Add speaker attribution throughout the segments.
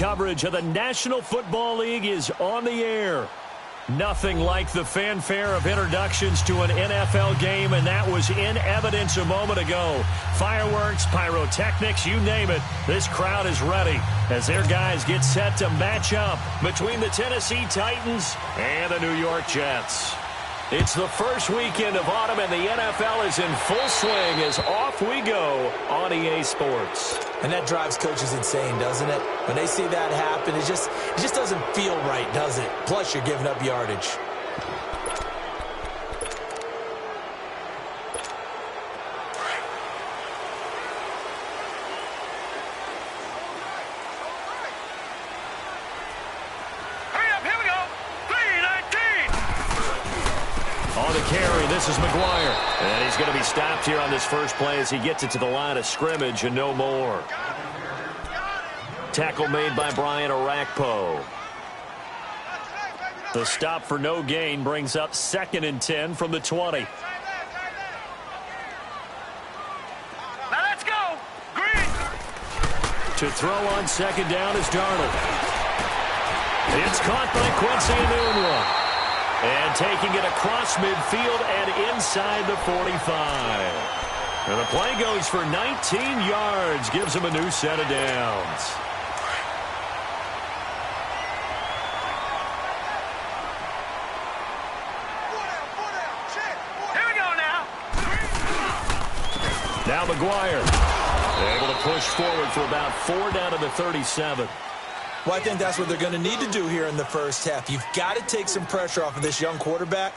Speaker 1: coverage of the National Football League is on the air. Nothing like the fanfare of introductions to an NFL game, and that was in evidence a moment ago. Fireworks, pyrotechnics, you name it. This crowd is ready as their guys get set to match up between the Tennessee Titans and the New York Jets. It's the first weekend of autumn, and the NFL is in full swing as off we go on EA Sports.
Speaker 2: And that drives coaches insane, doesn't it? When they see that happen, it just doesn't feel right, does it? Plus, you're giving up yardage.
Speaker 1: This is McGuire, and he's going to be stopped here on this first play as he gets it to the line of scrimmage and no more. Tackle made by Brian Orakpo. The stop for no gain brings up 2nd and 10 from the 20.
Speaker 3: Now let's go. Green.
Speaker 1: To throw on 2nd down is Darnold. It's caught by Quincy Enunwa. And taking it across midfield and inside the 45. And the play goes for 19 yards. Gives him a new set of downs.
Speaker 3: Here we go now.
Speaker 1: Now McGuire. Able to push forward for about 4 down to the 37.
Speaker 2: Well, I think that's what they're going to need to do here in the first half. You've got to take some pressure off of this young quarterback,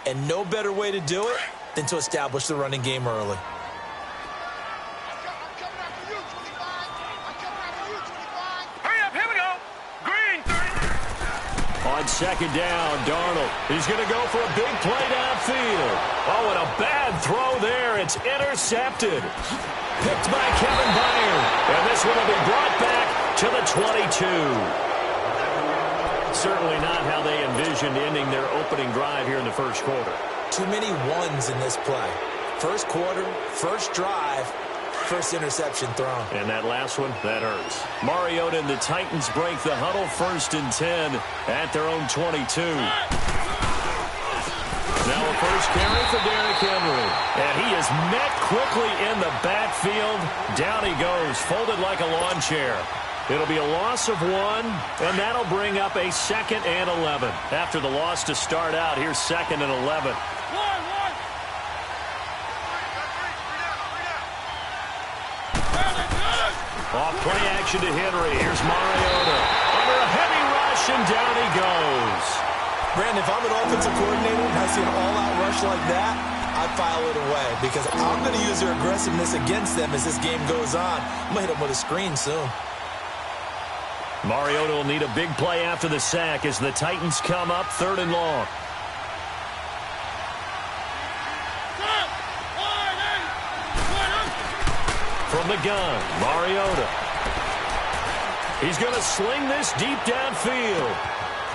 Speaker 2: and no better way to do it than to establish the running game early.
Speaker 3: Hurry up, here we go. Green.
Speaker 1: On 2nd down, Darnold. He's going to go for a big play downfield. Oh, and a bad throw there. It's intercepted. Picked by Kevin Byard. And this one will be brought back to the 22. Certainly not how they envisioned ending their opening drive here in the first quarter.
Speaker 2: Too many ones in this play. First quarter, first drive, first interception thrown.
Speaker 1: And that last one, that hurts. Mariota and the Titans break the huddle 1st and 10 at their own 22. Now a first carry for Derrick Henry. And he is met quickly in the backfield. Down he goes, folded like a lawn chair. It'll be a loss of 1, and that'll bring up a 2nd and 11. After the loss to start out, here's 2nd and 11. Off play action to Henry. Here's Mariota. Under a heavy rush, and down he goes.
Speaker 2: Brandon, if I'm an offensive coordinator and I see an all-out rush like that, I file it away because I'm going to use their aggressiveness against them as this game goes on. I'm going to hit them with a screen soon.
Speaker 1: Mariota will need a big play after the sack as the Titans come up 3rd and long. From the gun, Mariota. He's going to sling this deep downfield.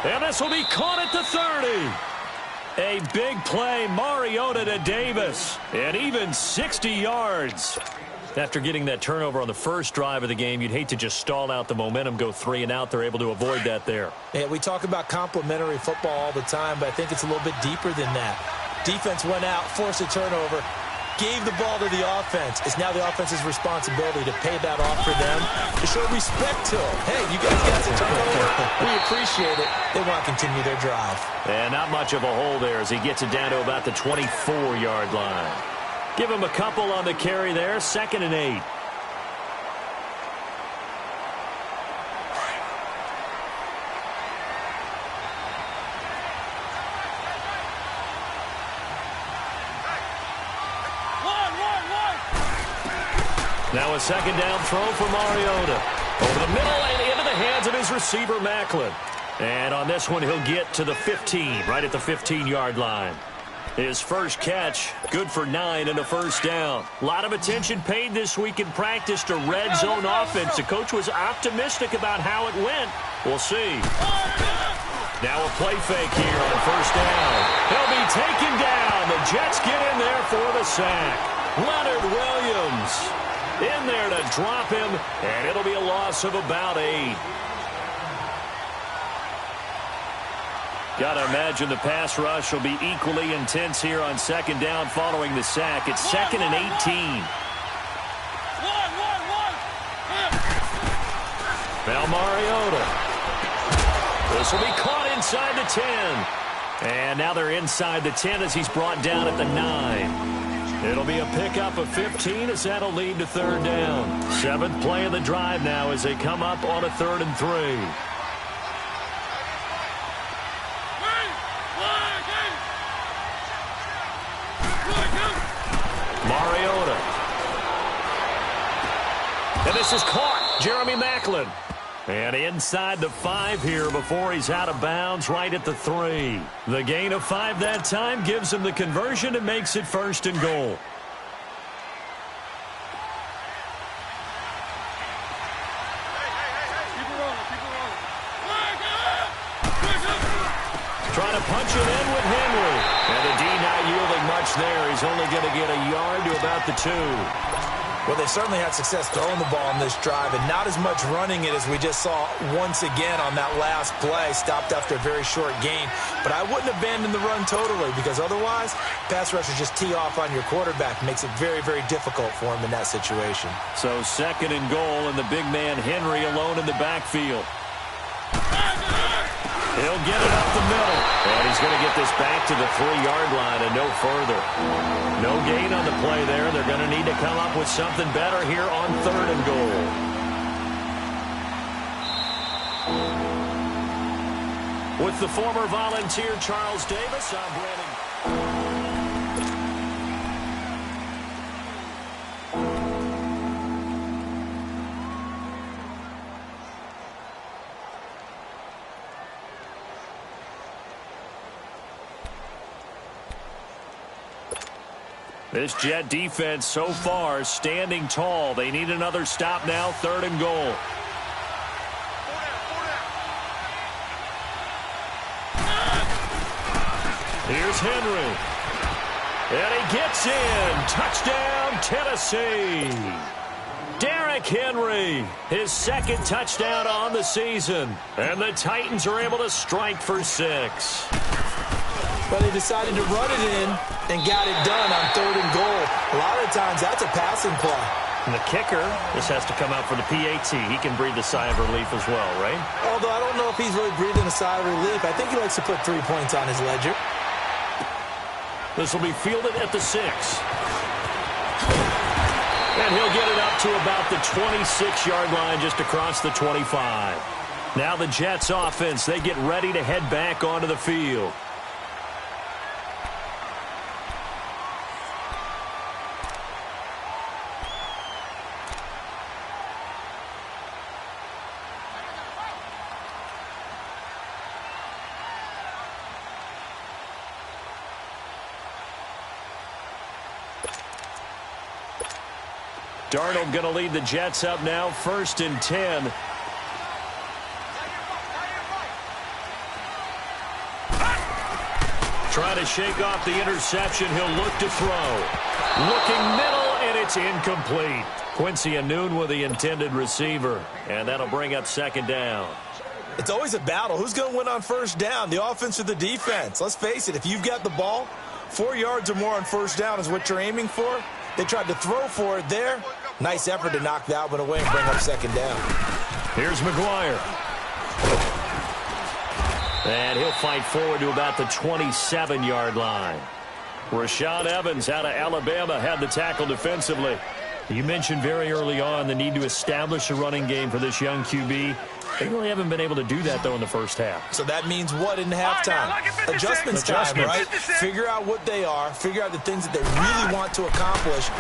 Speaker 1: And this will be caught at the 30. A big play, Mariota to Davis. And even 60 yards. After getting that turnover on the first drive of the game, you'd hate to just stall out the momentum, go 3 and out. They're able to avoid that there.
Speaker 2: Yeah, we talk about complementary football all the time, but I think it's a little bit deeper than that. Defense went out, forced a turnover, gave the ball to the offense. It's now the offense's responsibility to pay that off for them, to show respect to them. Hey, you guys got a turnover. We appreciate it. They want to continue their drive.
Speaker 1: And not much of a hole there as he gets it down to about the 24-yard line. Give him a couple on the carry there, 2nd and 8. Now a 2nd down throw for Mariota. Over the middle and into the hands of his receiver, Macklin. And on this one, he'll get to the 15, right at the 15-yard line. His first catch, good for 9 and a first down. A lot of attention paid this week in practice to red zone offense. The coach was optimistic about how it went. We'll see. Now a play fake here on first down. He'll be taken down. The Jets get in there for the sack. Leonard Williams in there to drop him, and it'll be a loss of about 8. Got to imagine the pass rush will be equally intense here on second down following the sack. It's second and 18. Now Mariota. This will be caught inside the 10. And now they're inside the 10 as he's brought down at the 9. It'll be a pickup of 15 as that'll lead to third down. Seventh play of the drive now as they come up on a 3rd and 3. Mariota. And this is caught. Jeremy Maclin. And inside the 5 here before he's out of bounds right at the 3. The gain of 5 that time gives him the conversion and makes it 1st and goal. Trying to punch it in with Henry. And the D not yielding much there. He's only going to get a yard to about the 2.
Speaker 2: Well, they certainly had success throwing the ball on this drive, and not as much running it as we just saw once again on that last play. Stopped after a very short gain. But I wouldn't abandon the run totally, because otherwise, pass rushers just tee off on your quarterback. Makes it very, very difficult for him in that situation.
Speaker 1: So 2nd and goal, and the big man Henry alone in the backfield. He'll get it up the middle. And he's going to get this back to the 3-yard line and no further. No gain on the play there. They're going to need to come up with something better here on 3rd and goal. With the former Volunteer Charles Davis, I'm Brandon. This Jet defense so far standing tall. They need another stop now, 3rd and goal. Here's Henry. And he gets in. Touchdown, Tennessee. Derrick Henry, his 2nd touchdown on the season. And the Titans are able to strike for 6.
Speaker 2: But they decided to run it in and got it done on 3rd and goal. A lot of times, that's a passing play.
Speaker 1: And the kicker, this has to come out for the PAT. He can breathe a sigh of relief as well, right?
Speaker 2: Although I don't know if he's really breathing a sigh of relief. I think he likes to put 3 points on his ledger.
Speaker 1: This will be fielded at the 6. And he'll get it up to about the 26-yard line just across the 25. Now the Jets offense, they get ready to head back onto the field. Darnold going to lead the Jets up now, 1st and 10. Trying to shake off the interception. He'll look to throw. Looking middle, and it's incomplete. Quincy Anoon with the intended receiver. And that'll bring up 2nd down.
Speaker 2: It's always a battle. Who's going to win on 1st down, the offense or the defense? Let's face it, if you've got the ball, 4 yards or more on 1st down is what you're aiming for. They tried to throw for it there. Nice effort to knock that one away and bring up 2nd down.
Speaker 1: Here's McGuire. And he'll fight forward to about the 27-yard line. Rashaan Evans out of Alabama had the tackle defensively. You mentioned very early on the need to establish a running game for this young QB. They really haven't been able to do that, though, in the 1st half.
Speaker 2: So that means what in halftime? Adjustments time, right? Figure out what they are, figure out the things that they really want to accomplish,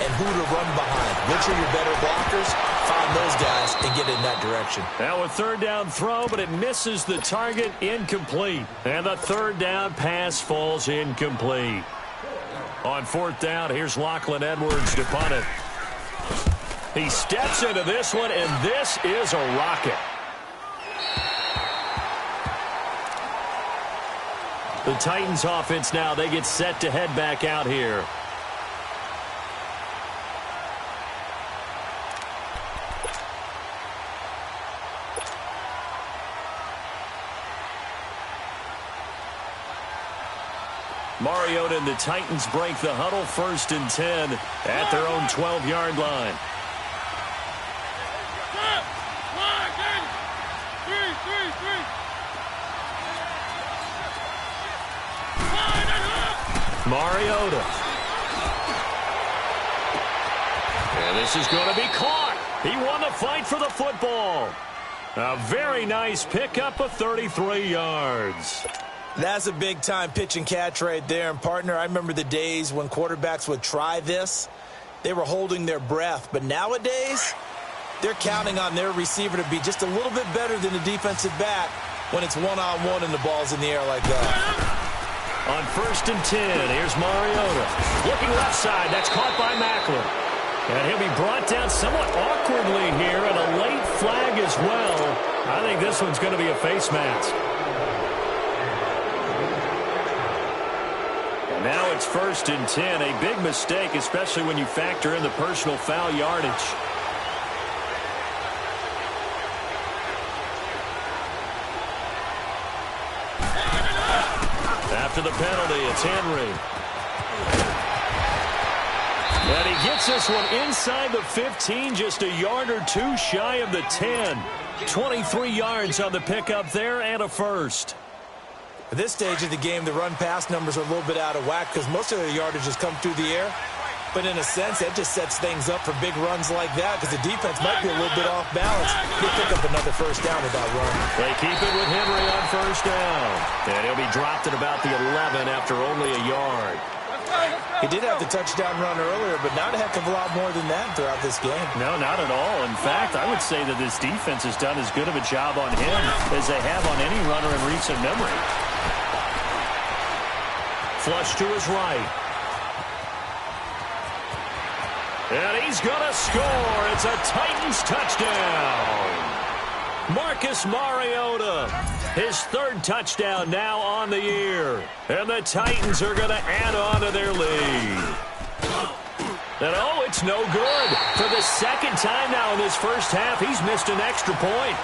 Speaker 2: and who to run behind. Which are your better blockers? Find those guys and get in that direction.
Speaker 1: Now a 3rd down throw, but it misses the target, incomplete. And the 3rd down pass falls incomplete. On 4th down, here's Lachlan Edwards to punt it. He steps into this one, and this is a rocket. The Titans offense now, they get set to head back out here. Mariota and the Titans break the huddle, 1st and 10 at their own 12-yard line. Mariota. And this is going to be caught. He won the fight for the football. A very nice pickup of 33 yards.
Speaker 2: That's a big-time pitch and catch right there. And, partner, I remember the days when quarterbacks would try this. They were holding their breath. But nowadays, they're counting on their receiver to be just a little bit better than the defensive back when it's one-on-one and the ball's in the air like that.
Speaker 1: On 1st and 10, here's Mariota. Looking left side. That's caught by Macklin. And he'll be brought down somewhat awkwardly here, and a late flag as well. I think this one's going to be a face mask. And now it's 1st and 10. A big mistake, especially when you factor in the personal foul yardage. After the penalty, it's Henry. And he gets this one inside the 15, just a yard or two shy of the 10. 23 yards on the pickup there and a first.
Speaker 2: At this stage of the game, the run-pass numbers are a little bit out of whack because most of their yardage has come through the air. But in a sense, that just sets things up for big runs like that because the defense might be a little bit off balance. They pick up another first down with that run.
Speaker 1: They keep it with Henry on 1st down. And he'll be dropped at about the 11 after only a yard.
Speaker 2: He did have the touchdown run earlier, but not a heck of a lot more than that throughout this game.
Speaker 1: No, not at all. In fact, I would say that this defense has done as good of a job on him as they have on any runner in recent memory. Flush to his right. And he's going to score. It's a Titans touchdown. Marcus Mariota, his 3rd touchdown now on the year. And the Titans are going to add on to their lead. And oh, it's no good. For the 2nd time now in this first half, he's missed an extra point.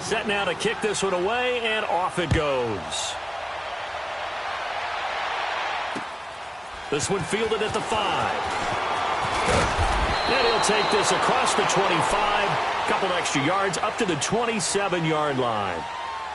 Speaker 1: Set now to kick this one away, and off it goes. This one fielded at the 5. And he'll take this across the 25. Couple extra yards up to the 27-yard line.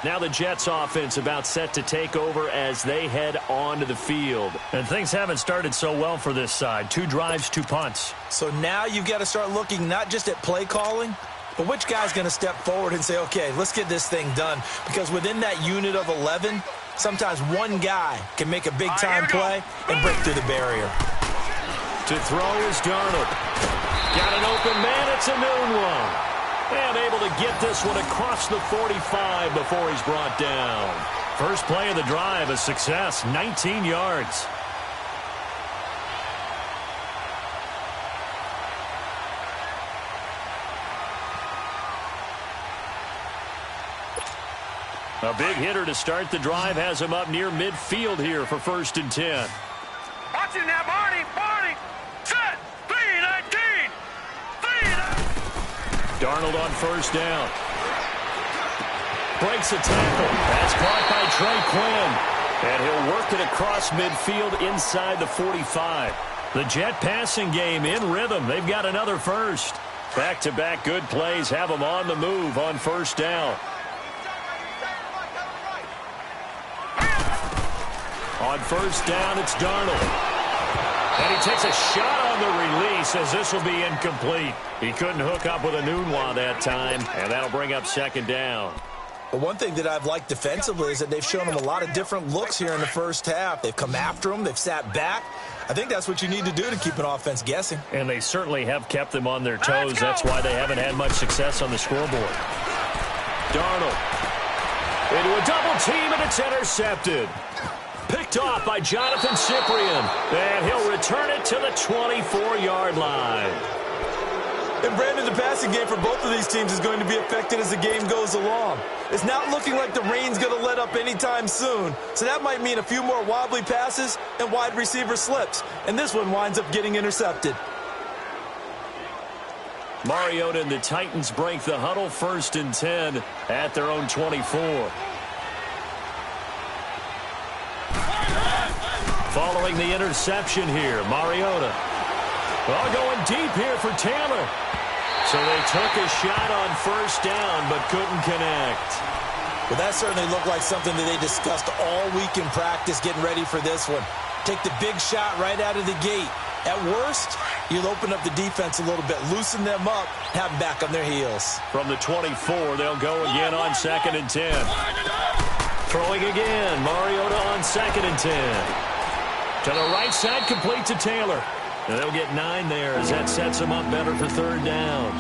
Speaker 1: Now the Jets offense about set to take over as they head onto the field. And things haven't started so well for this side. 2 drives, 2 punts.
Speaker 2: So now you've got to start looking not just at play calling, but which guy's going to step forward and say, okay, let's get this thing done? Because within that unit of 11, sometimes one guy can make a big-time play and break through the barrier.
Speaker 1: To throw is Darnold. Got an open man. It's a noon one. And able to get this one across the 45 before he's brought down. First play of the drive, a success, 19 yards. A big hitter to start the drive has him up near midfield here for 1st and 10.
Speaker 3: Watch it now, Barney. Set. 3-19.
Speaker 1: Darnold on 1st down. Breaks a tackle. That's caught by Trey Quinn. And he'll work it across midfield inside the 45. The Jet passing game in rhythm. They've got another first. Back-to-back good plays have them on the move on 1st down. On 1st down, it's Darnold. And he takes a shot on the release as this will be incomplete. He couldn't hook up with a Nunwa that time, and that'll bring up 2nd down.
Speaker 2: But one thing that I've liked defensively is that they've shown him a lot of different looks here in the first half. They've come after him. They've sat back. I think that's what you need to do to keep an offense guessing.
Speaker 1: And they certainly have kept them on their toes. That's why they haven't had much success on the scoreboard. Darnold into a double team, and it's intercepted. Picked off by Jonathan Cyprien. And he'll return it to the 24-yard line.
Speaker 2: And Brandon, the passing game for both of these teams is going to be affected as the game goes along. It's not looking like the rain's going to let up anytime soon, so that might mean a few more wobbly passes and wide receiver slips. And this one winds up getting intercepted.
Speaker 1: Mariota and the Titans break the huddle, 1st and 10 at their own 24. Following the interception here, Mariota. Well, going deep here for Taylor. So they took a shot on 1st down, but couldn't connect.
Speaker 2: Well, that certainly looked like something that they discussed all week in practice, getting ready for this one. Take the big shot right out of the gate. At worst, you'll open up the defense a little bit, loosen them up, have them back on their heels.
Speaker 1: From the 24, they'll go again on 2nd and 10. Throwing again, Mariota on 2nd and 10. To the right side, complete to Taylor. And they'll get 9 there as that sets them up better for 3rd down.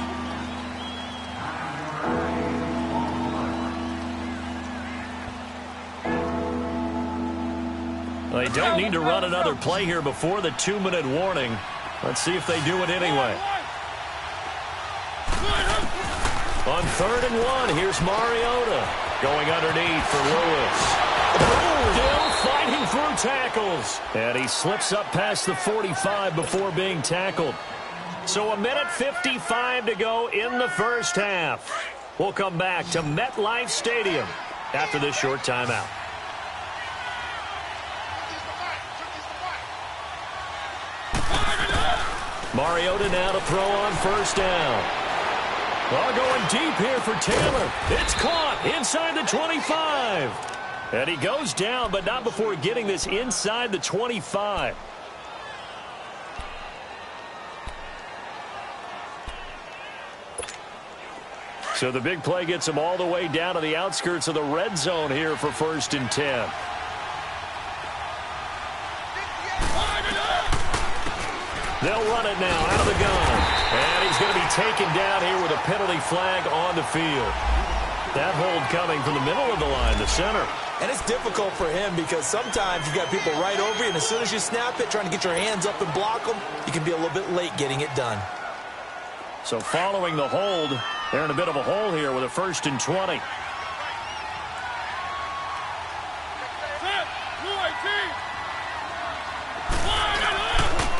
Speaker 1: They don't need to run another play here before the 2-minute warning. Let's see if they do it anyway. On 3rd and 1, here's Mariota going underneath for Lewis. Still fighting through tackles. And he slips up past the 45 before being tackled. So 1:55 to go in the 1st half. We'll come back to MetLife Stadium after this short timeout. Mariota now to throw on 1st down. Well, going deep here for Taylor. It's caught inside the 25. And he goes down, but not before getting this inside the 25. So the big play gets him all the way down to the outskirts of the red zone here for 1st and 10. They'll run it now out of the gun. And he's going to be taken down here with a penalty flag on the field. That hold coming from the middle of the line, the center.
Speaker 2: And it's difficult for him because sometimes you've got people right over you, and as soon as you snap it, trying to get your hands up and block them, you can be a little bit late getting it done.
Speaker 1: So following the hold, they're in a bit of a hole here with a 1st and 20.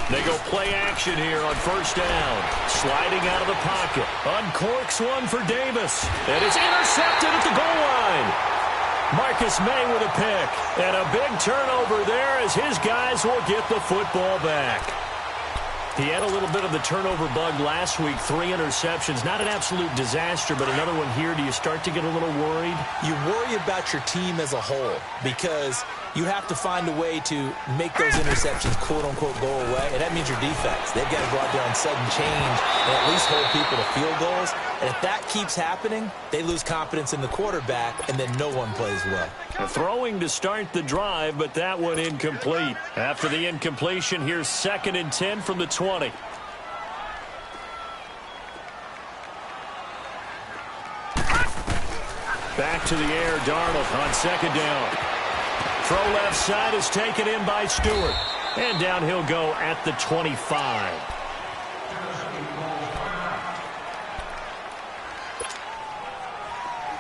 Speaker 1: They go play action here on 1st down. Sliding out of the pocket. Uncorks one for Davis. And it's intercepted at the goal line. Marcus May with a pick. And a big turnover there as his guys will get the football back. He had a little bit of the turnover bug last week. 3 interceptions. Not an absolute disaster, but another one here. Do you start to get a little worried?
Speaker 2: You worry about your team as a whole because you have to find a way to make those interceptions, quote-unquote, go away. And that means your defense. They've got to go out there on sudden change and at least hold people to field goals. And if that keeps happening, they lose confidence in the quarterback, and then no one plays well.
Speaker 1: Throwing to start the drive, but that one incomplete. After the incompletion, here's 2nd and 10 from the 20. Back to the air, Darnold on 2nd down. Throw left side is taken in by Stewart. And down he'll go at the 25.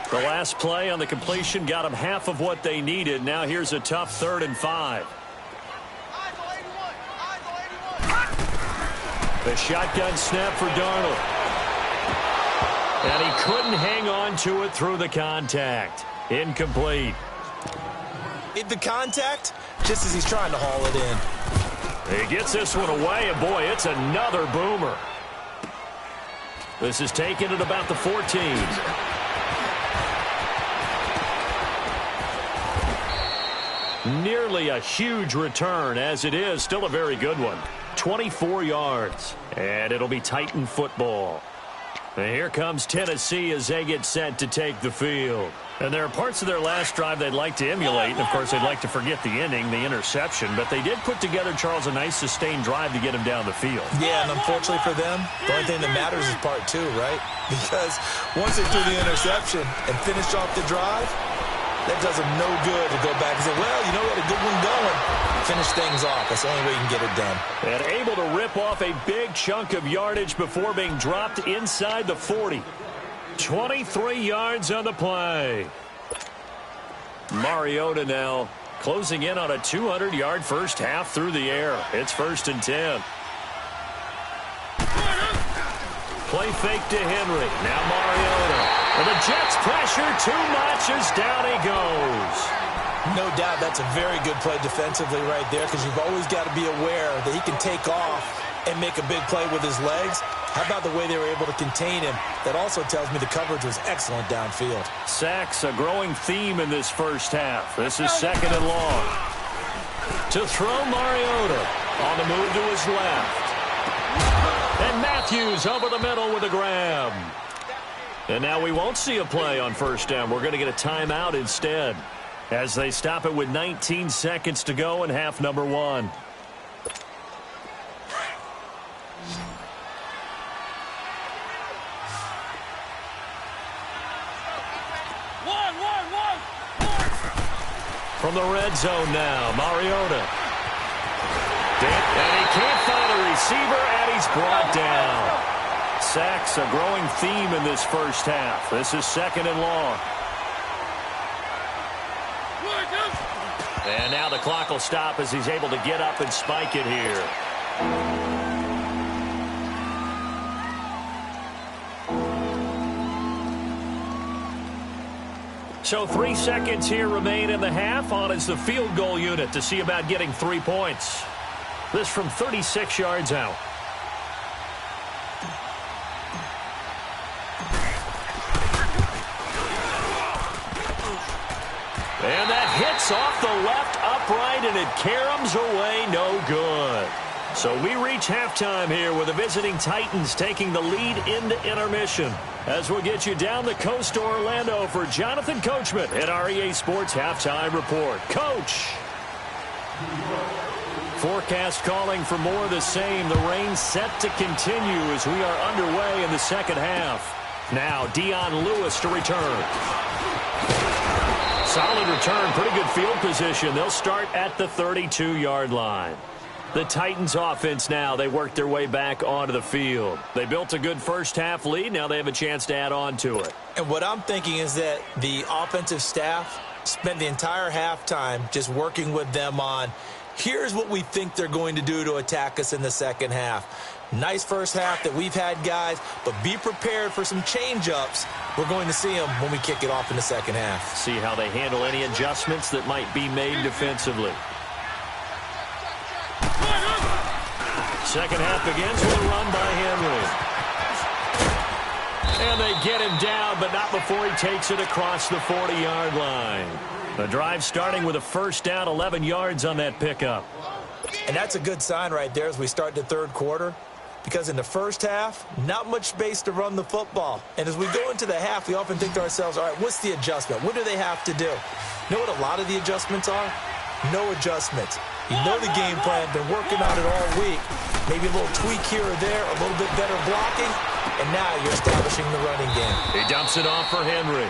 Speaker 1: The last play on the completion got them half of what they needed. Now here's a tough 3rd and 5. The shotgun snap for Darnold. And he couldn't hang on to it through the contact. Incomplete.
Speaker 2: The contact, just as he's trying to haul it in.
Speaker 1: He gets this one away, and boy, it's another boomer. This is taken at about the 14. Nearly a huge return, as it is still a very good one. 24 yards, and it'll be Titan football. And here comes Tennessee as they get set to take the field. And there are parts of their last drive they'd like to emulate. And, of course, they'd like to forget the inning, the interception. But they did put together, Charles, a nice sustained drive to get him down the field.
Speaker 2: Yeah, and unfortunately for them, the only thing that matters is part 2, right? Because once they threw the interception and finished off the drive, That does him no good to go back and say, well, you know, we had a good one going. Finish things off. That's the only way you can get it done.
Speaker 1: And able to rip off a big chunk of yardage before being dropped inside the 40. 23 yards on the play. Mariota now closing in on a 200-yard first half through the air. It's 1st and 10. Play fake to Henry. Now Mariota. And the Jets pressure too much as down he goes.
Speaker 2: No doubt that's a very good play defensively right there, because you've always got to be aware that he can take off and make a big play with his legs. How about the way they were able to contain him? That also tells me the coverage was excellent downfield.
Speaker 1: Sacks, a growing theme in this first half. This is 2nd and long. To throw Mariota on the move to his left. And Matthews over the middle with a grab. And now we won't see a play on 1st down. We're going to get a timeout instead, as they stop it with 19 seconds to go in half number 1. From the red zone now, Mariota. And he can't find a receiver, and he's brought down. Sacks, a growing theme in this first half. This is 2nd and long. And now the clock will stop as he's able to get up and spike it here. So 3 seconds here remain in the half. On is the field goal unit to see about getting 3 points. This from 36 yards out. And that hits off the left upright, and it caroms away no good. So we reach halftime here with the visiting Titans taking the lead into intermission. As we'll get you down the coast to Orlando for Jonathan Coachman at our EA Sports Halftime Report. Coach! Forecast calling for more of the same. The rain set to continue as we are underway in the second half. Now Dion Lewis to return. Solid return, pretty good field position. They'll start at the 32-yard line. The Titans offense now, they work their way back onto the field. They built a good first half lead. Now they have a chance to add on to it.
Speaker 2: And what I'm thinking is that the offensive staff spent the entire halftime just working with them on, here's what we think they're going to do to attack us in the second half. Nice first half that we've had, guys, but be prepared for some change-ups. We're going to see them when we kick it off in the second half.
Speaker 1: See how they handle any adjustments that might be made defensively. Second half begins with a run by Henry. And they get him down, but not before he takes it across the 40-yard line. The drive starting with a first down, 11 yards on that pickup.
Speaker 2: And that's a good sign right there as we start the third quarter, because in the first half, not much space to run the football. And as we go into the half, we often think to ourselves, all right, what's the adjustment? What do they have to do? You know what a lot of the adjustments are? No adjustments. You know the game plan, been working on it all week. Maybe a little tweak here or there, a little bit better blocking, and now you're establishing the running game.
Speaker 1: He dumps it off for Henry.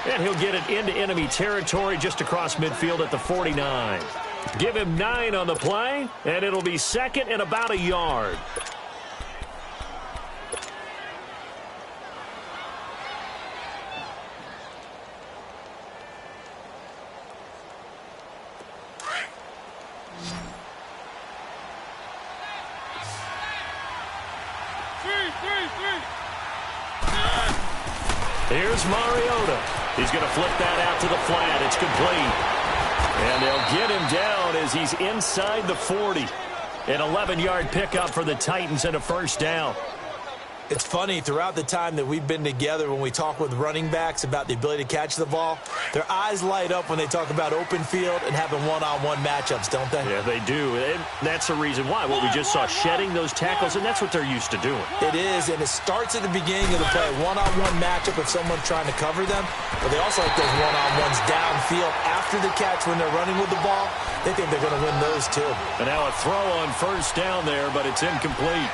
Speaker 1: And he'll get it into enemy territory just across midfield at the 49. Give him 9 on the play, and it'll be second and about a yard. Here's Mariota. He's going to flip that out to the flat. It's complete. And they'll get him down as he's inside the 40. An 11-yard pickup for the Titans and a first down.
Speaker 2: It's funny, throughout the time that we've been together, when we talk with running backs about the ability to catch the ball, their eyes light up when they talk about open field and having one-on-one matchups, don't they?
Speaker 1: Yeah, they do. And that's the reason why. What we just saw, shedding those tackles, and that's what they're used to doing.
Speaker 2: It is, and it starts at the beginning of the play. One-on-one matchup if someone's trying to cover them, but they also like those one-on-ones downfield after the catch when they're running with the ball. They think they're going to win those, too.
Speaker 1: And now a throw on first down there, but it's incomplete.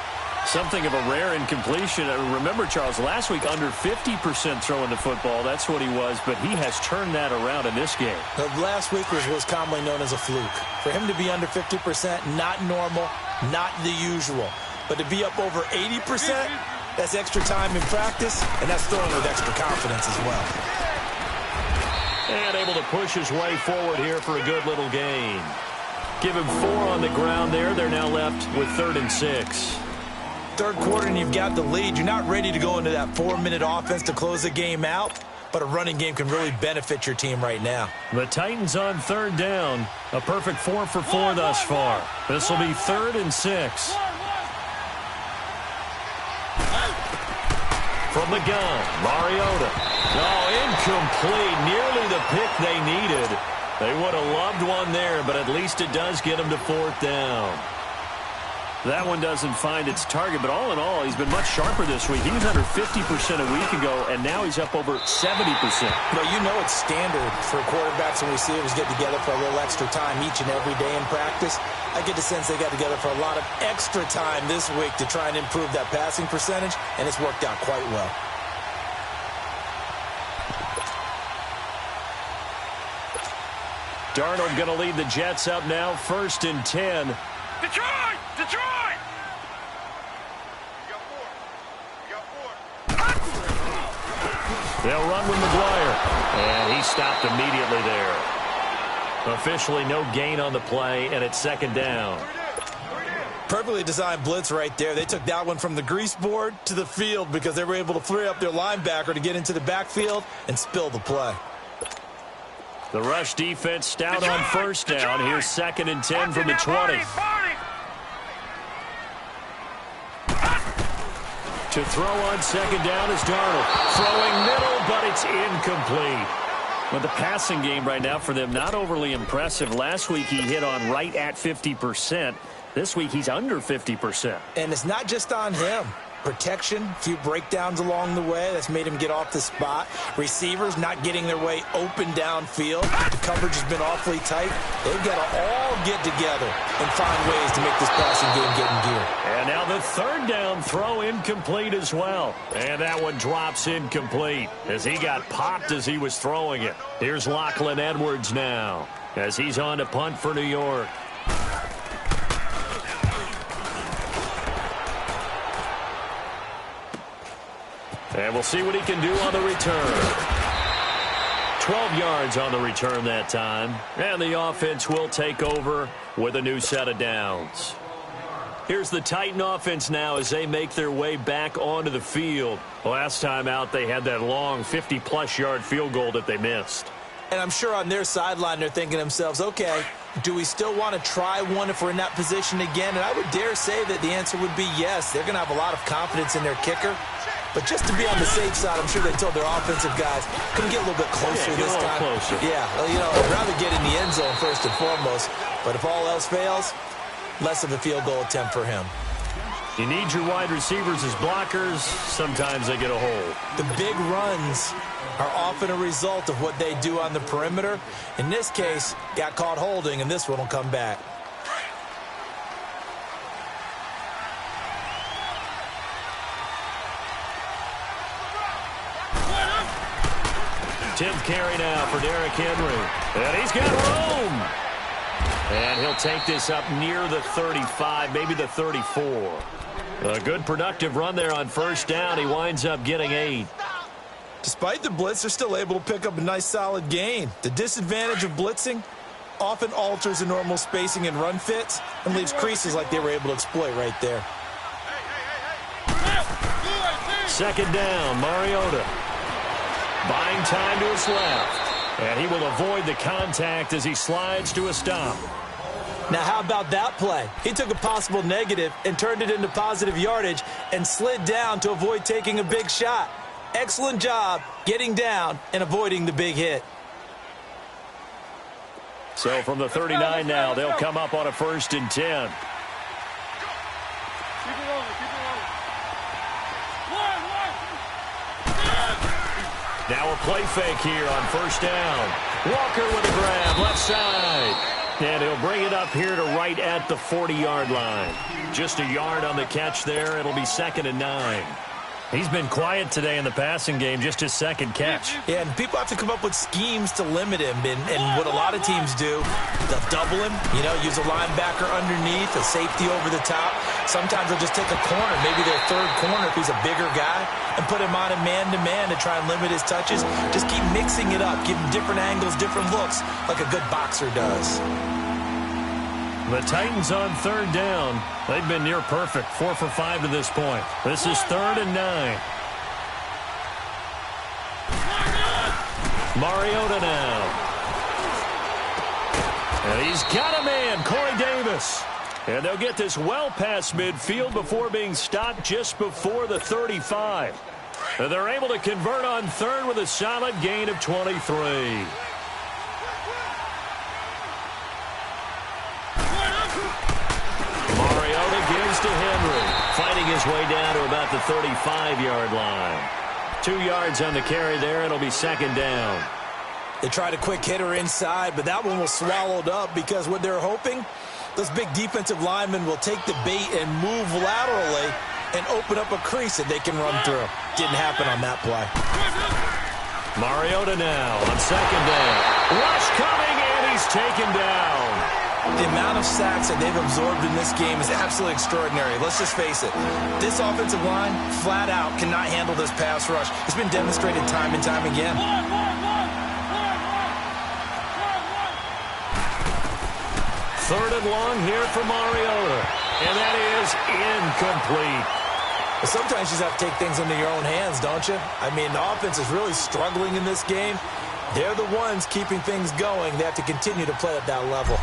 Speaker 1: Something of a rare incompletion. Remember, Charles, last week under 50% throwing the football. That's what he was, but he has turned that around in this game.
Speaker 2: Last week was commonly known as a fluke. For him to be under 50%, not normal, not the usual. But to be up over 80%, that's extra time in practice, and that's throwing with extra confidence as well.
Speaker 1: And able to push his way forward here for a good little gain. Give him 4 on the ground there. They're now left with 3rd and 6.
Speaker 2: Third quarter and you've got the lead. You're not ready to go into that 4-minute offense to close the game out, but a running game can really benefit your team right now.
Speaker 1: The Titans on 3rd down. A perfect 4 for 4 thus far. This will be 3rd and 6. From the gun, Mariota. Oh, incomplete. Nearly the pick they needed. They would have loved one there, but at least it does get them to 4th down. That one doesn't find its target, but all in all, he's been much sharper this week. He was under 50% a week ago, and now he's up over 70%.
Speaker 2: Well, you know it's standard for quarterbacks and receivers get together for a little extra time each and every day in practice. I get the sense they got together for a lot of extra time this week to try and improve that passing percentage, and it's worked out quite well.
Speaker 1: Darnold going to lead the Jets up now, 1st and 10.
Speaker 3: Detroit! Detroit!
Speaker 1: They'll run with McGuire. And he stopped immediately there. Officially no gain on the play, and it's 2nd down.
Speaker 2: Perfectly designed blitz right there. They took that one from the grease board to the field because they were able to free up their linebacker to get into the backfield and spill the play.
Speaker 1: The rush defense stout on 1st down. Here's 2nd and 10 from the 20. To throw on 2nd down is Darnold. Throwing middle, but it's incomplete. But the passing game right now for them, not overly impressive. Last week he hit on right at 50%. This week he's under 50%.
Speaker 2: And it's not just on him. Protection, a few breakdowns along the way. That's made him get off the spot. Receivers not getting their way open downfield. The coverage has been awfully tight. They've got to all get together and find ways to make this passing game get in gear.
Speaker 1: And now the 3rd down throw incomplete as well. And that one drops incomplete as he got popped as he was throwing it. Here's Lachlan Edwards now as he's on to punt for New York. And we'll see what he can do on the return. 12 yards on the return that time. And the offense will take over with a new set of downs. Here's the Titan offense now as they make their way back onto the field. Last time out, they had that long 50-plus yard field goal that they missed.
Speaker 2: And I'm sure on their sideline they're thinking to themselves, okay, do we still want to try one if we're in that position again? And I would dare say that the answer would be yes. They're going to have a lot of confidence in their kicker. But just to be on the safe side, I'm sure they told their offensive guys, can we get a little bit closer this time?
Speaker 1: Closer.
Speaker 2: Yeah, well, you know, I'd rather get in the end zone first and foremost. But if all else fails, less of a field goal attempt for him.
Speaker 1: You need your wide receivers as blockers. Sometimes they get a hold.
Speaker 2: The big runs are often a result of what they do on the perimeter. In this case, got caught holding, and this one will come back.
Speaker 1: 10th carry now for Derrick Henry. And he's got room. And he'll take this up near the 35, maybe the 34. A good productive run there on 1st down. He winds up getting 8.
Speaker 2: Despite the blitz, they're still able to pick up a nice solid gain. The disadvantage of blitzing often alters the normal spacing and run fits and leaves creases like they were able to exploit right there.
Speaker 1: 2nd down, Mariota. Buying time to his left. And he will avoid the contact as he slides to a stop.
Speaker 2: Now, how about that play? He took a possible negative and turned it into positive yardage and slid down to avoid taking a big shot. Excellent job getting down and avoiding the big hit.
Speaker 1: So from the 39 now, they'll come up on a 1st and 10. Now a play fake here on 1st down. Walker with a grab, left side. And he'll bring it up here to right at the 40-yard line. Just a yard on the catch there. It'll be 2nd and 9. He's been quiet today in the passing game, just his second catch.
Speaker 2: Yeah, and people have to come up with schemes to limit him. And what a lot of teams do, they'll double him, use a linebacker underneath, a safety over the top. Sometimes they'll just take a corner, maybe their third corner if he's a bigger guy, and put him on a man-to-man to try and limit his touches. Just keep mixing it up, give him different angles, different looks, like a good boxer does.
Speaker 1: The Titans on 3rd down. They've been near perfect, 4 for 5 to this point. This is 3rd and 9. Mariota now. And he's got a man, Corey Davis. And they'll get this well past midfield before being stopped just before the 35. And they're able to convert on 3rd with a solid gain of 23. Gives to Henry, fighting his way down to about the 35-yard line. 2 yards on the carry there. It'll be 2nd down.
Speaker 2: They tried a quick hitter inside, but that one was swallowed up because what they're hoping, those big defensive linemen will take the bait and move laterally and open up a crease that they can run through. Didn't happen on that play.
Speaker 1: Mariota now on 2nd down. Rush coming, and he's taken down.
Speaker 2: The amount of sacks that they've absorbed in this game is absolutely extraordinary. Let's just face it. This offensive line, flat out, cannot handle this pass rush. It's been demonstrated time and time again.
Speaker 1: 3rd and long here for Mariota. And that is incomplete.
Speaker 2: But sometimes you just have to take things into your own hands, don't you? I mean, the offense is really struggling in this game. They're the ones keeping things going. They have to continue to play at that level.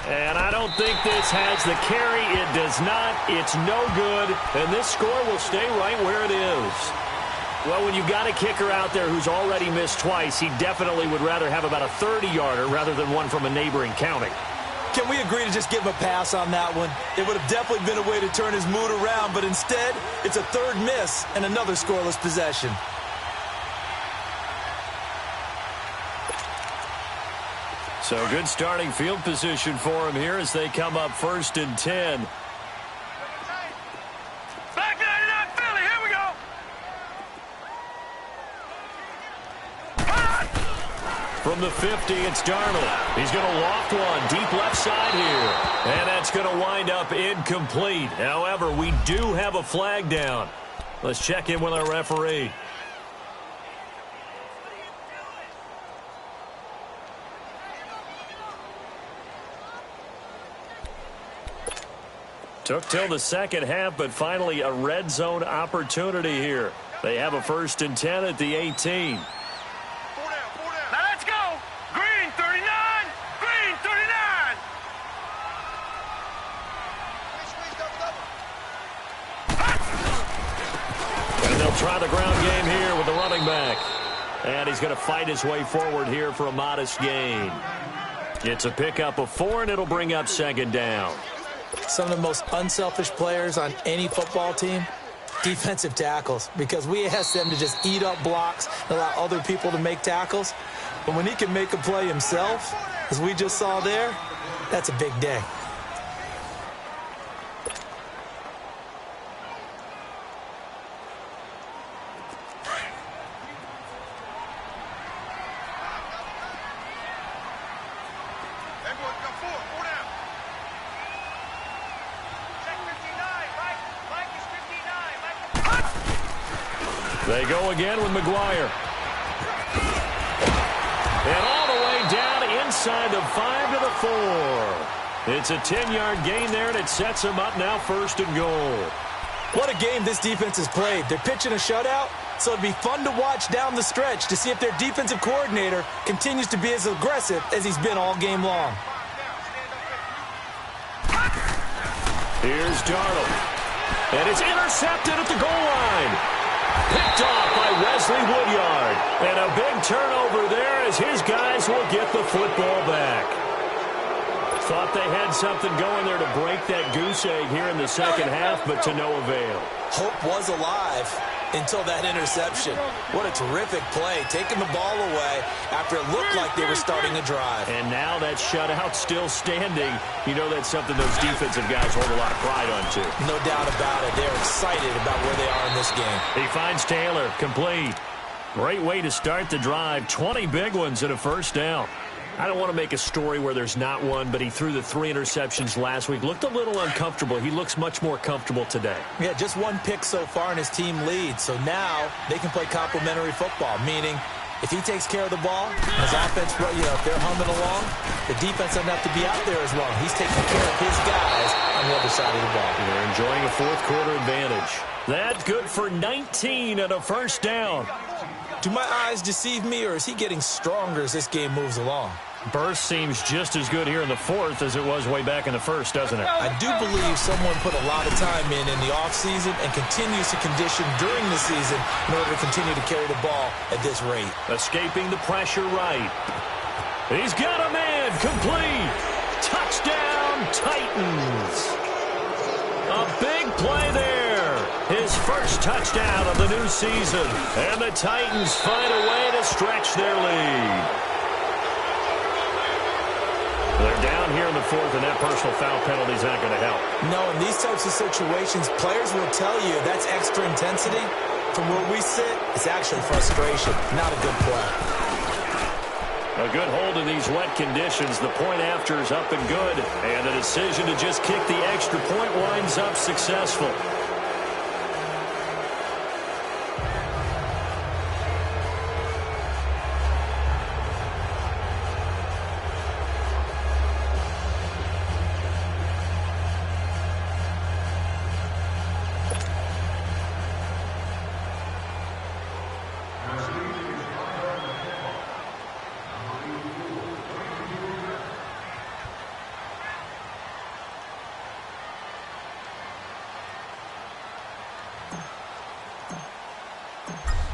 Speaker 1: And I don't think this has the carry. It does not. It's no good. And this score will stay right where it is. Well, when you've got a kicker out there who's already missed twice, he definitely would rather have about a 30-yarder rather than one from a neighboring county.
Speaker 2: Can we agree to just give him a pass on that one? It would have definitely been a way to turn his mood around, but instead, it's a 3rd miss and another scoreless possession.
Speaker 1: So good starting field position for him here as they come up 1st and 10.
Speaker 3: Back 99 Philly, here we go.
Speaker 1: From the 50, it's Darnold. He's going to loft one deep left side here. And that's going to wind up incomplete. However, we do have a flag down. Let's check in with our referee. Took till the 2nd half, but finally a red zone opportunity here. They have a 1st and 10 at the 18.
Speaker 3: Now let's go. Green 39. Green 39.
Speaker 1: And they'll try the ground game here with the running back. And he's going to fight his way forward here for a modest gain. It's a pickup of 4, and it'll bring up 2nd down.
Speaker 2: Some of the most unselfish players on any football team, defensive tackles, because we ask them to just eat up blocks and allow other people to make tackles. But when he can make a play himself, as we just saw there, that's a big day.
Speaker 1: They go again with McGuire. And all the way down inside the 5 to the 4. It's a 10-yard gain there, and it sets them up now 1st and goal.
Speaker 2: What a game this defense has played. They're pitching a shutout, so it'd be fun to watch down the stretch to see if their defensive coordinator continues to be as aggressive as he's been all game long.
Speaker 1: Here's Darnold. And it's intercepted at the goal line. Picked off by Wesley Woodyard. And a big turnover there as his guys will get the football back. Thought they had something going there to break that goose egg here in the 2nd half, but to no avail.
Speaker 2: Hope was alive. until that interception. What a terrific play, taking the ball away after it looked like they were starting a drive.
Speaker 1: And now that shutout still standing. You know that's something those defensive guys hold a lot of pride on, too.
Speaker 2: No doubt about it. They're excited about where they are in this game.
Speaker 1: He finds Taylor, complete. Great way to start the drive. 20 big ones and a first down. I don't want to make a story where there's not one, but he threw the 3 interceptions last week. Looked a little uncomfortable. He looks much more comfortable today.
Speaker 2: Yeah, just 1 pick so far and his team leads. So now they can play complementary football, meaning if he takes care of the ball, his offense, if they're humming along, the defense doesn't have to be out there as long. He's taking care of his guys on the other side of the ball.
Speaker 1: And they're enjoying a fourth quarter advantage. That's good for 19 and a first down.
Speaker 2: Do my eyes deceive me, or is he getting stronger as this game moves along?
Speaker 1: Burst seems just as good here in the fourth as it was way back in the first, doesn't it?
Speaker 2: I do believe someone put a lot of time in the offseason and continues to condition during the season in order to continue to carry the ball at this rate.
Speaker 1: Escaping the pressure right. He's got a man, complete. Touchdown, Titans. A big play there. His first touchdown of the new season. And the Titans find a way to stretch their lead. They're down here in the fourth, and that personal foul penalty is not going to help.
Speaker 2: No, in these types of situations, players will tell you that's extra intensity. From where we sit, it's actually frustration, not a good play.
Speaker 1: A good hold in these wet conditions. The point after is up and good, and the decision to just kick the extra point winds up successful.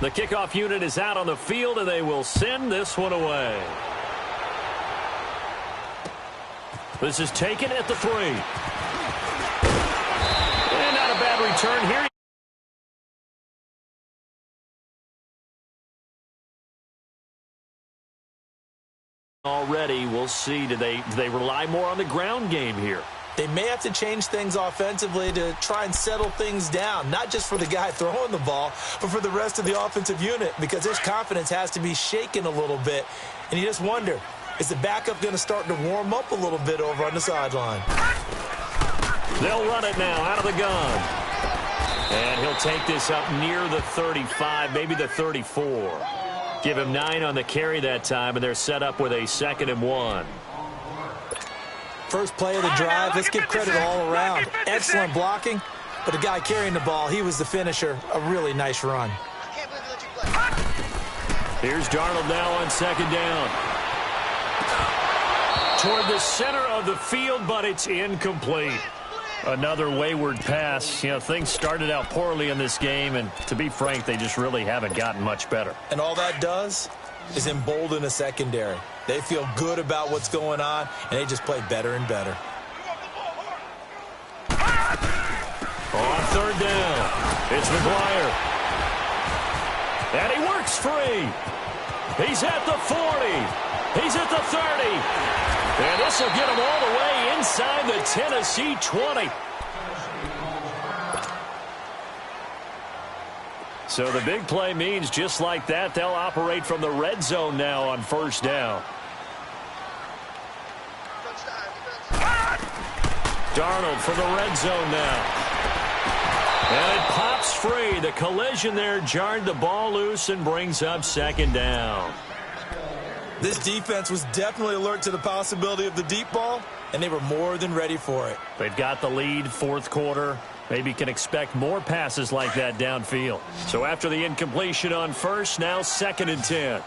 Speaker 1: The kickoff unit is out on the field, and they will send this one away. This is taken at the 3. And not a bad return here. Already, we'll see. Do they rely more on the ground game here?
Speaker 2: They may have to change things offensively to try and settle things down, not just for the guy throwing the ball, but for the rest of the offensive unit, because his confidence has to be shaken a little bit. And you just wonder, is the backup going to start to warm up a little bit over on the sideline?
Speaker 1: They'll run it now out of the gun. And he'll take this up near the 35, maybe the 34. Give him 9 on the carry that time, and they're set up with a 2nd and 1.
Speaker 2: First play of the drive, let's give credit all around. Excellent blocking, but the guy carrying the ball, he was the finisher. A really nice run.
Speaker 1: Here's Darnold now on 2nd down. Toward the center of the field, but it's incomplete. Another wayward pass. You know, things started out poorly in this game, and to be frank, they just really haven't gotten much better.
Speaker 2: And all that does is embolden the secondary. They feel good about what's going on, and they just play better and better.
Speaker 1: On 3rd down, it's McGuire. And he works free. He's at the 40. He's at the 30. And this will get him all the way inside the Tennessee 20. So the big play means just like that, they'll operate from the red zone now on 1st down. Darnold from the red zone now. And it pops free. The collision there jarred the ball loose and brings up 2nd down.
Speaker 2: This defense was definitely alert to the possibility of the deep ball, and they were more than ready for it.
Speaker 1: They've got the lead, 4th quarter. Maybe can expect more passes like that downfield. So after the incompletion on 1st, now 2nd and 10.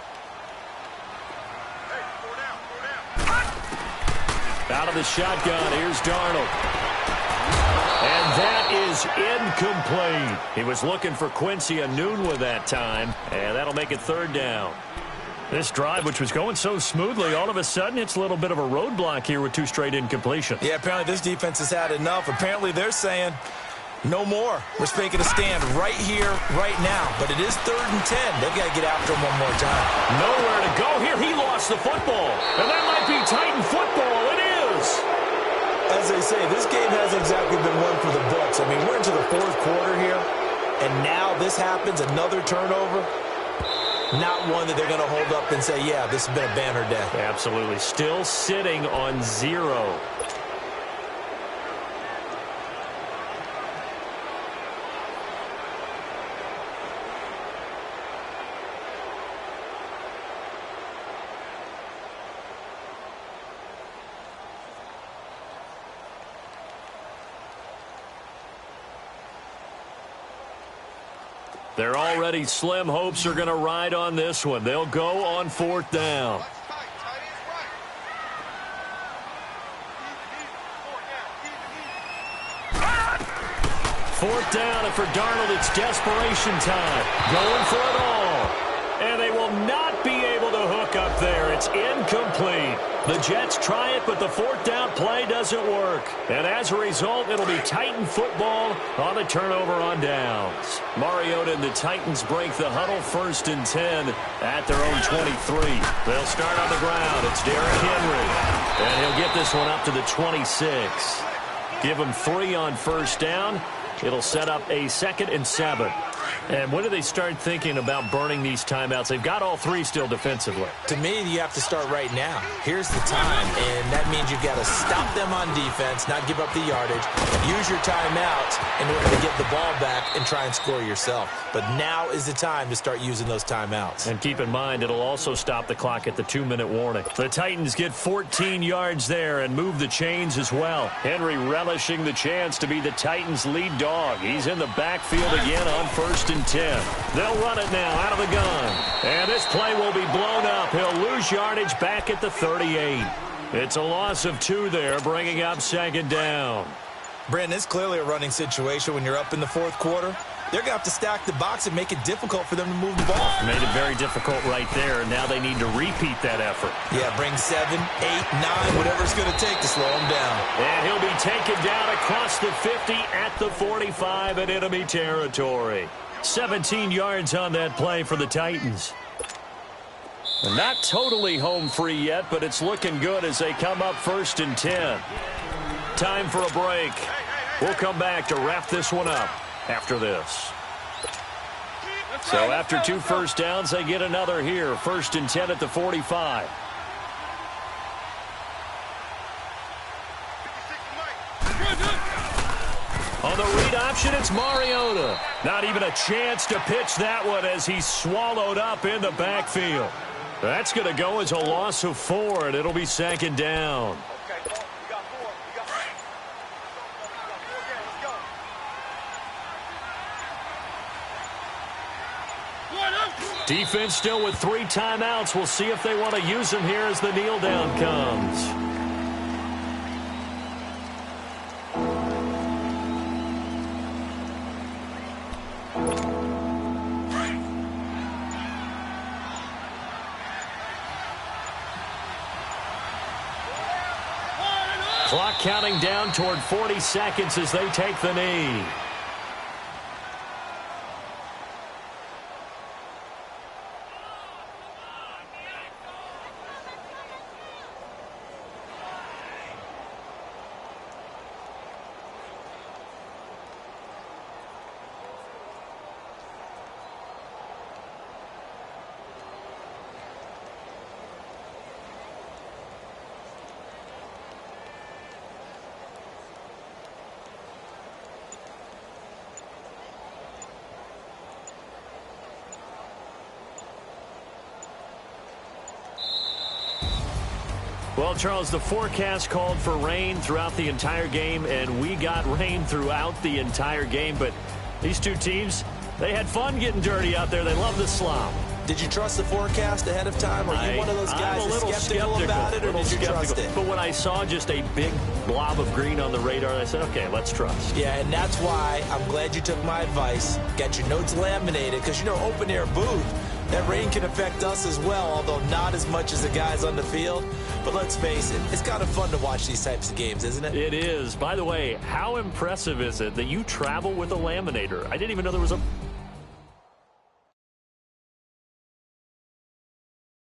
Speaker 1: Out of the shotgun, here's Darnold. And that is incomplete. He was looking for Quincy Enunwa that time, and that'll make it 3rd down. This drive, which was going so smoothly, all of a sudden it's a little bit of a roadblock here with 2 straight incompletions.
Speaker 2: Yeah, apparently this defense has had enough. Apparently they're saying, No more. We're making a stand right here, right now. But it is 3rd and 10. They've got to get after him one more time.
Speaker 1: Nowhere to go here. He lost the football. And that might be Titan football. It is.
Speaker 2: As they say, this game hasn't exactly been one for the books. I mean, we're into the 4th quarter here. And now this happens, another turnover. Not one that they're going to hold up and say, yeah, this has been a banner day.
Speaker 1: Absolutely. Still sitting on 0. Their already slim hopes are going to ride on this one. They'll go on 4th down. 4th down, and for Darnold, it's desperation time. Going for it all. And they will not be able to hook up there. It's incomplete. The Jets try it, but the 4th down play doesn't work. And as a result, it'll be Titan football on the turnover on downs. Mariota and the Titans break the huddle, 1st and 10 at their own 23. They'll start on the ground. It's Derrick Henry. And he'll get this one up to the 26. Give him 3 on 1st down. It'll set up a 2nd and 7. And when do they start thinking about burning these timeouts? They've got all 3 still defensively.
Speaker 2: To me, you have to start right now. Here's the time, and that means you've got to stop them on defense, not give up the yardage, use your timeouts in order to get the ball back and try and score yourself. But now is the time to start using those timeouts.
Speaker 1: And keep in mind, it'll also stop the clock at the 2-minute warning. The Titans get 14 yards there and move the chains as well. Henry relishing the chance to be the Titans' lead dog. He's in the backfield again on 1st and 10. They'll run it now out of the gun. And this play will be blown up. He'll lose yardage back at the 38. It's a loss of 2 there, bringing up 2nd down.
Speaker 2: Brandon, it's clearly a running situation when you're up in the 4th quarter. They're going to have to stack the box and make it difficult for them to move the ball.
Speaker 1: Made it very difficult right there, and now they need to repeat that effort.
Speaker 2: Yeah, bring 7, 8, 9, whatever it's going to take to slow him down.
Speaker 1: And he'll be taken down across the 50 at the 45 in enemy territory. 17 yards on that play for the Titans. And not totally home free yet, but it's looking good as they come up 1st and 10. Time for a break. We'll come back to wrap this one up after this. So after 2 first downs, they get another here. 1st and 10 at the 45. On the read option, it's Mariota. Not even a chance to pitch that one as he's swallowed up in the backfield. That's going to go as a loss of 4, and it'll be 2nd down. Defense still with 3 timeouts. We'll see if they want to use them here as the kneel down comes. Clock counting down toward 40 seconds as they take the knee. Well, Charles, the forecast called for rain throughout the entire game, and we got rain throughout the entire game. But these two teams, they had fun getting dirty out there. They love the slop.
Speaker 2: Did you trust the forecast ahead of time? Are you one of those guys that's skeptical about it, or did you trust it?
Speaker 1: But when I saw just a big blob of green on the radar, I said, okay, let's trust.
Speaker 2: Yeah, and that's why I'm glad you took my advice. Got your notes laminated, because, you know, open-air booth, That rain can affect us as well, although not as much as the guys on the field. But let's face it, it's kind of fun to watch these types of games, isn't it?
Speaker 1: It is. By the way, how impressive is it that you travel with a laminator? I didn't even know there was a